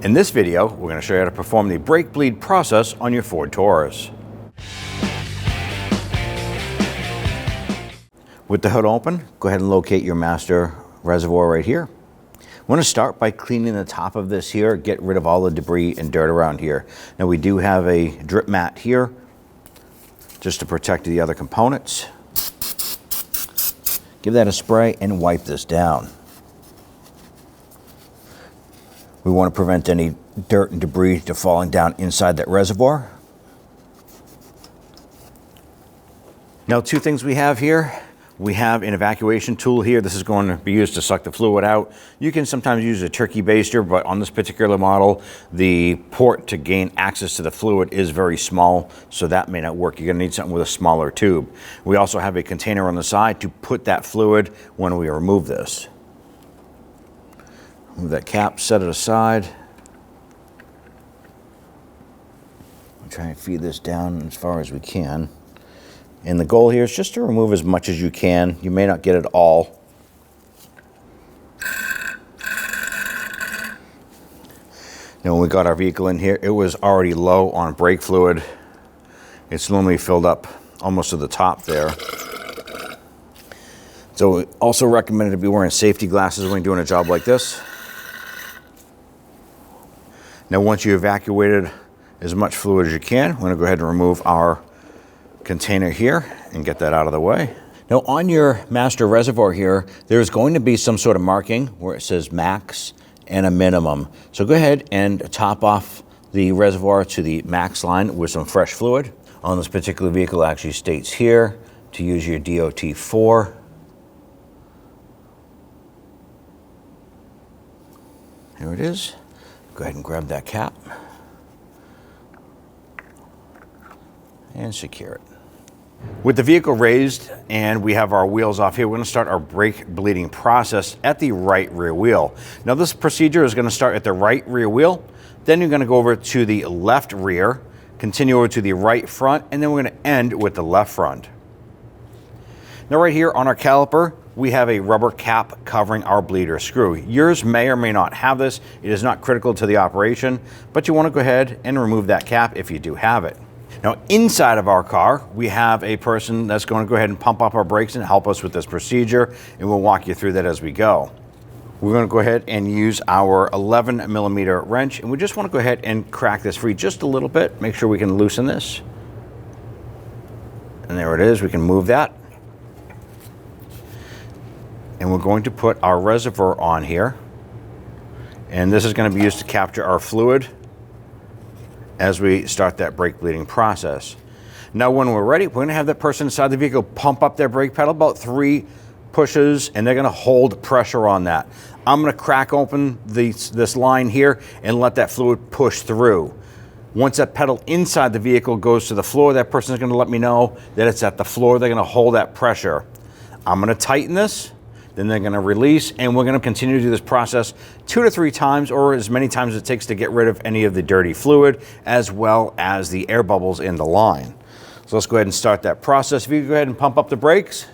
In this video, we're going to show you how to perform the brake bleed process on your Ford Taurus. With the hood open, go ahead and locate your master reservoir right here. We want to start by cleaning the top of this here, get rid of all the debris and dirt around here. Now we do have a drip mat here, just to protect the other components. Give that a spray and wipe this down. We want to prevent any dirt and debris to falling down inside that reservoir. Now, two things we have here. We have an evacuation tool here. This is going to be used to suck the fluid out. You can sometimes use a turkey baster, but on this particular model, the port to gain access to the fluid is very small, so that may not work. You're gonna need something with a smaller tube. We also have a container on the side to put that fluid when we remove this. Move that cap, set it aside. We'll try and feed this down as far as we can. And the goal here is just to remove as much as you can. You may not get it all. Now, when we got our vehicle in here, it was already low on brake fluid. It's normally filled up almost to the top there. So also recommended to be wearing safety glasses when you're doing a job like this. Now, once you evacuated as much fluid as you can, we're going to go ahead and remove our container here and get that out of the way. Now, on your master reservoir here, there's going to be some sort of marking where it says max and a minimum. So go ahead and top off the reservoir to the max line with some fresh fluid. On this particular vehicle, it actually states here to use your DOT 4. Here it is. Go ahead and grab that cap and secure it. With the vehicle raised and we have our wheels off here, we're going to start our brake bleeding process at the right rear wheel. Now, this procedure is going to start at the right rear wheel, then you're going to go over to the left rear, continue over to the right front, and then we're going to end with the left front. Now, right here on our caliper, we have a rubber cap covering our bleeder screw. Yours may or may not have this. It is not critical to the operation, but you want to go ahead and remove that cap if you do have it. Now, inside of our car, we have a person that's going to go ahead and pump up our brakes and help us with this procedure, and we'll walk you through that as we go. We're going to go ahead and use our 11mm wrench, and we just want to go ahead and crack this free just a little bit. Make sure we can loosen this. And there it is. We can move that. And we're going to put our reservoir on here. And this is going to be used to capture our fluid as we start that brake bleeding process. Now, when we're ready, we're going to have that person inside the vehicle pump up their brake pedal about 3 pushes, and they're going to hold pressure on that. I'm going to crack open this line here and let that fluid push through. Once that pedal inside the vehicle goes to the floor, that person is going to let me know that it's at the floor. They're going to hold that pressure. I'm going to tighten this. Then they're going to release, and we're going to continue to do this process 2 to 3 times, or as many times as it takes to get rid of any of the dirty fluid, as well as the air bubbles in the line. So let's go ahead and start that process. If you go ahead and pump up the brakes.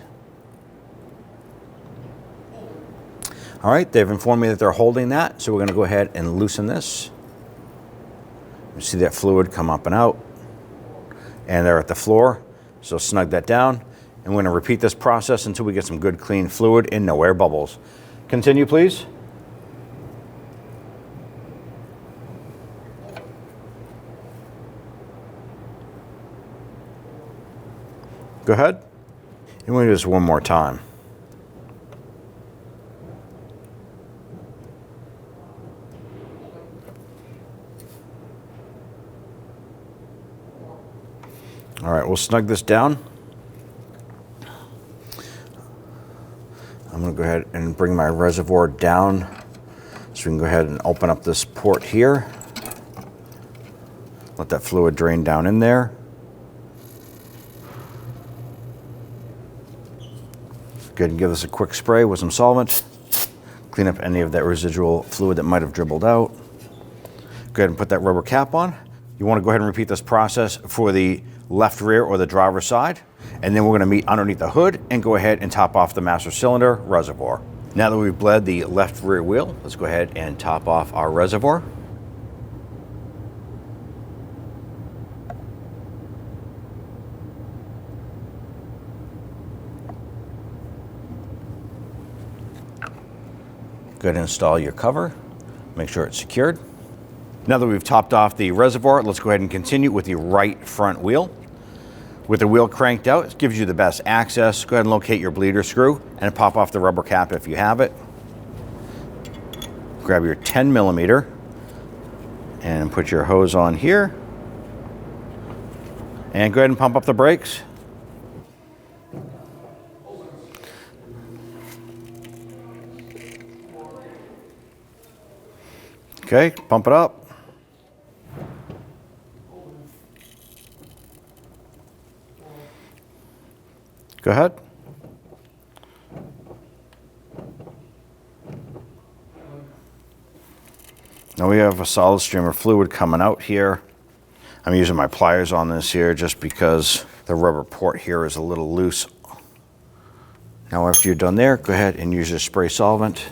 All right, they've informed me that they're holding that, so we're going to go ahead and loosen this. You see that fluid come up and out, and they're at the floor, so snug that down. And we're going to repeat this process until we get some good clean fluid and no air bubbles. Continue, please. Go ahead. And we'll do this one more time. All right, we'll snug this down. I'm going to go ahead and bring my reservoir down so we can go ahead and open up this port here. Let that fluid drain down in there. Go ahead and give this a quick spray with some solvent. Clean up any of that residual fluid that might have dribbled out. Go ahead and put that rubber cap on. You want to go ahead and repeat this process for the left rear or the driver's side. And then we're going to meet underneath the hood and go ahead and top off the master cylinder reservoir. Now that we've bled the left rear wheel, let's go ahead and top off our reservoir. Go ahead and install your cover. Make sure it's secured. Now that we've topped off the reservoir, let's go ahead and continue with the right front wheel. With the wheel cranked out, it gives you the best access. Go ahead and locate your bleeder screw and pop off the rubber cap if you have it. Grab your 10 millimeter and put your hose on here. And go ahead and pump up the brakes. Okay, pump it up. Go ahead. Now we have a solid stream of fluid coming out here. I'm using my pliers on this here just because the rubber port here is a little loose. Now after you're done there, go ahead and use your spray solvent.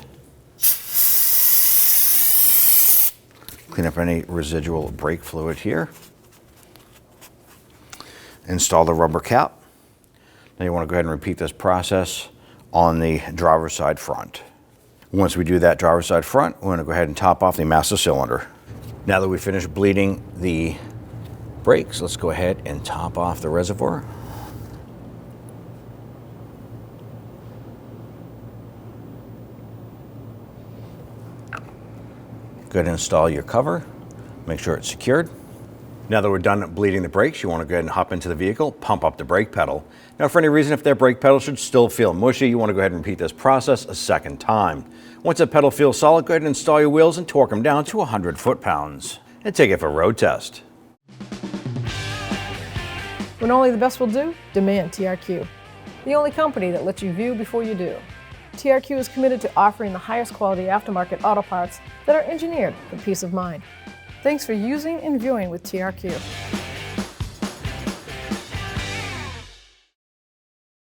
Clean up any residual brake fluid here. Install the rubber cap. Now you want to go ahead and repeat this process on the driver's side front. Once we do that driver's side front, we're going to go ahead and top off the master cylinder. Now that we finished bleeding the brakes, let's go ahead and top off the reservoir. Go ahead and install your cover. Make sure it's secured. Now that we're done bleeding the brakes, you want to go ahead and hop into the vehicle, pump up the brake pedal. Now for any reason, if that brake pedal should still feel mushy, you want to go ahead and repeat this process a second time. Once that pedal feels solid, go ahead and install your wheels and torque them down to 100 foot-pounds. And take it for a road test. When only the best will do, demand TRQ. The only company that lets you view before you do. TRQ is committed to offering the highest quality aftermarket auto parts that are engineered for peace of mind. Thanks for using and viewing with TRQ.